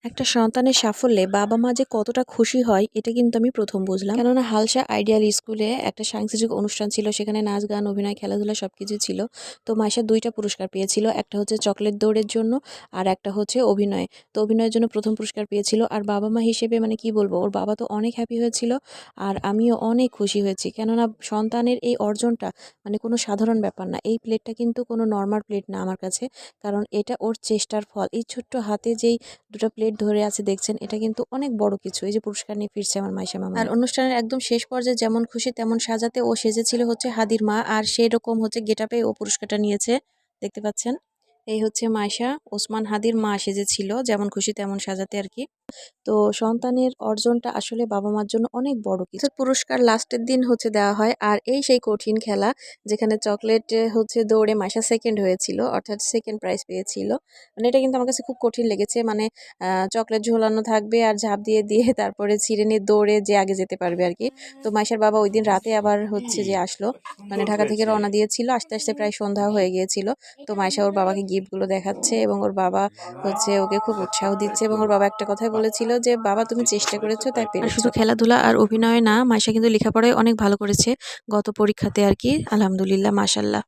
একটা সন্তানের সাফল্যে বাবা-মা যে কতটা খুশি হয় এটা কিন্তু আমি ১ম বুঝলাম। কেননা হালসা আইডিয়াল স্কুলে একটা সাংস্কৃতিক অনুষ্ঠান ছিল। সেখানে নাচ, গান, অভিনয়, খেলাধুলা সবকিছুই ছিল। তো মাইশা ২ টা পুরস্কার পেয়েছিল। একটা হচ্ছে চকলেট দৌড়ের জন্য আর একটা হচ্ছে অভিনয়। তো অভিনয়ের জন্য ১ম পুরস্কার পেয়েছিল। আর বাবা-মা হিসেবে মানে কি বলবো, ওর বাবা তো অনেক হ্যাপি হয়েছিল আর আমিও অনেক খুশি হয়েছি। কেননা সন্তানের এই অর্জনটা মানে কোনো সাধারণ ব্যাপার না। এই প্লেটটা কিন্তু কোনো নরমাল প্লেট না আমার কাছে। কারণ এটা ওর চেষ্টার ফল। এই ছোট্ট হাতে যেই ২ টা প্লেট ধরে আছে দেখছেন, এটা কিন্তু অনেক বড় কিছু। এই যে পুরস্কার নিয়ে ফিরছে আমার মাইশা মামুনি। আর অনুষ্ঠানের একদম শেষ পর্যায়ে যেমন খুশি তেমন সাজাতে ও সেজেছিল হচ্ছে হাদির মা, আর সেরকম হচ্ছে গেটআপে ও পুরস্কারটা নিয়েছে। দেখতে পাচ্ছেন? এই হচ্ছে মাইশা ওসমান হাদির মা সেজেছিল যেমন খুশি তেমন সাজাতে আরকি। তো সন্তানের অর্জনটা আসলে বাবা-মার জন্য অনেক বড় কিছু। পুরস্কার লাস্টের দিন হচ্ছে দেওয়া হয়। আর এই সেই কঠিন খেলা যেখানে চকলেট হচ্ছে দৌড়ে মাইশা 2nd হয়েছিল, অর্থাৎ 2nd প্রাইজ পেয়েছিল। মানে এটা কিন্তু আমার কাছে খুব কঠিন লেগেছে। মানে চকলেট ঝোলানো থাকবে আর ঝাঁপ দিয়ে তারপরে ছিঁড়ে নিয়ে দৌড়ে যে আগে যেতে পারবে আরকি। তো মাইশার বাবা ঐদিন রাতে আবার হচ্ছে যে আসলো। মানে ঢাকা থেকে রওনা দিয়েছিল। আসতে প্রায় সন্ধ্যা হয়ে গিয়েছিল। তো মাইশা ওর বাবাকে গিফটগুলো দেখাচ্ছে এবং ওর বাবা হচ্ছে ওকে খুব উৎসাহ দিচ্ছে এবং ওর বাবা একটা কথাই বলেছিল যে, "বাবা তুমি চেষ্টা করেছো তাই পেরেছো।" আর শুধু খেলাধুলা আর অভিনয় না, মাইশা কিন্তু লেখাপড়ায় অনেক ভালো করেছে গত পরীক্ষাতে আরকি। আলহামদুলিল্লাহ, মাশাআল্লাহ।